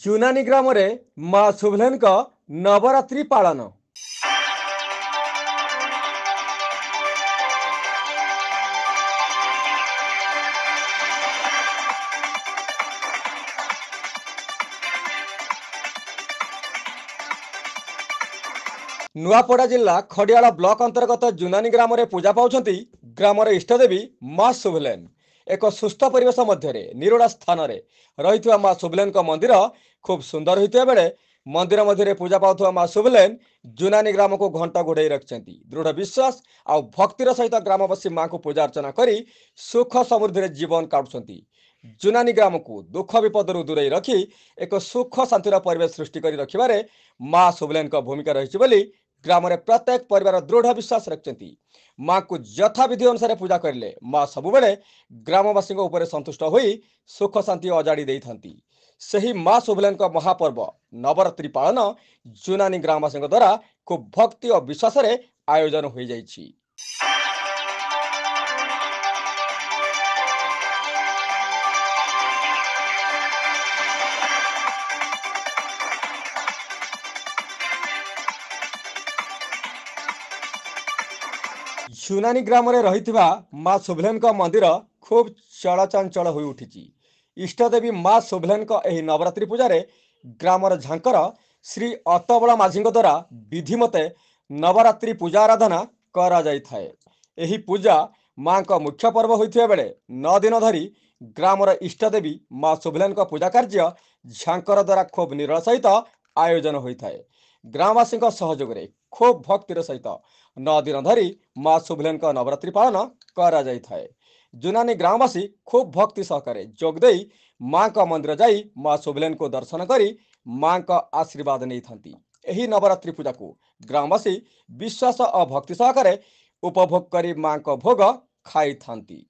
ଜୁନାନୀ ଗ୍ରାମରେ ମା ଶୁଭଲେନଙ୍କ ନବରାତ୍ରି ପାଳନ। नुआपड़ा जिला खड़ियाला ब्लॉक अंतर्गत जुनानी ग्राम में पूजा पाउछंती ग्रामर इष्टदेवी माँ शुभलेन। एक सुस्थ परिवेश मध्य निरोड़ा स्थान रही माँ शुभलेन मंदिर खूब सुंदर होता बेले मंदिर मध्य पूजा पाउथुवा माँ शुभलेन जुनानी ग्राम को घंट घोड़े रखिंट दृढ़ विश्वास आउ भक्तिर सहित ग्रामवासी माँ को पूजा अर्चना कर सुख समृद्धि जीवन काटुंट। जुनानी ग्राम को दुख विपदर दूरे रखी एक सुख शांतिर परिवेश सृष्टि कर रखिबारे माँ शुभलेन भूमिका रही ग्राम में प्रत्येक परिवार दृढ़ विश्वास रखिंट। माँ को यथाविधि अनुसार पूजा करें माँ सबुबले ग्रामवासी संतुष्ट हो सुख शांति अजाड़ी देती। सही माँ शुभलेन महापर्व नवरात्रि पालन जुनानी ग्रामवासी द्वारा खूब भक्ति और विश्वास आयोजन हो जाइछि। जुनानी ग्राम में रही माँ शुभलेन मंदिर खूब चलचंचल हो उठी। इष्टदेवी माँ शुभलेन नवरात्रि पूजा ग्रामर झांकर श्री अतबला माझी द्वारा विधिमते नवरात्रि पूजा आराधना करा जाय थाए। एही पूजा माँ का मुख्य पर्व होइथिबा बेले 9 दिन धरी ग्रामर इष्टदेवी माँ शुभलेन पूजा कार्य झांकर द्वारा खूब निरल सहित आयोजन होता है। ग्रामवासी सहयोग खूब भक्तिर सहित 9 दिन धरी माँ शुभलेन नवरात्रि पालन करा जाय थाए। जुनानी ग्रामवासी खूब भक्ति सहकारे जोगदे माँ का मंदिर जाई माँ शुभलेन को दर्शन करी माँ का आशीर्वाद नहीं थांती। एही नवरात्रि पूजा को ग्रामवासी विश्वास और भक्ति सहकारे उपभोग करी माँ का भोग खाई थांती।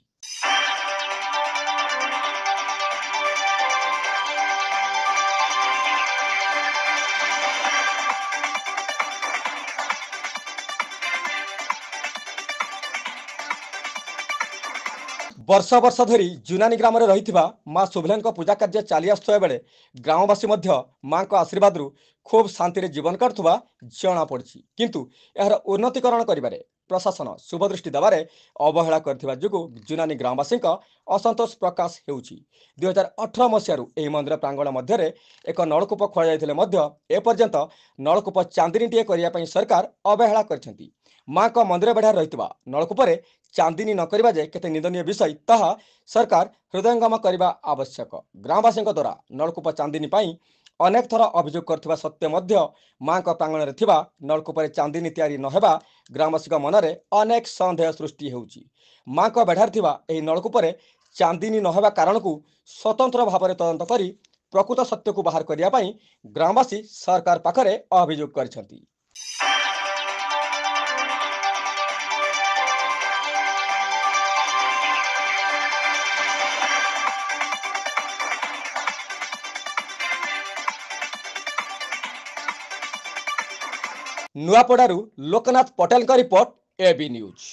वर्ष वर्ष धरी जुनानी ग्राम में रही माँ शुभलेन पूजा कार्य चली आसुवा बेले ग्रामवासी माँ का आशीर्वाद खूब शांति जीवन काटुवा जना पड़ी। किंतु यार उन्नतीकरण करिबारे प्रशासन शुभदृष्टि देवारे अवहेला करथिबा जुगु जुनानी ग्रामवासी असंतोष प्रकाश हेउछि। 2018 मसीह यह मंदिर प्रांगण मध्य एक नलकूप खोल जाते एपर्यंत नलकूप चांदीनीटे करने सरकार अवहेला करछंती। माँ का मंदिर बेढ़ा रही नलकूप चांदीनी न करवा जे केते निंदनीय विषय ताहा सरकार हृदयंगम करने आवश्यक। ग्रामवासी द्वारा नलकूप चांदीनी पाई अनेक थर अभियोग करथिबा सत्य मध्य माँ का प्रांगण में थिबा नलकूप चांदीनी तैयारी नहेबा ग्रामवासी मनरे अनेक संदेह सृष्टि हेउछि। माँ का बेढ़ार थिबा एही नलकूप चांदीनी नहेबा कारण को स्वतंत्र भाव में तदंत करी प्रकृत सत्य को बाहर करिया पई ग्रामवासी सरकार पाखरे अभियोग करछंती। नुआपड़ारू लोकनाथ पटेल का रिपोर्ट एबी न्यूज।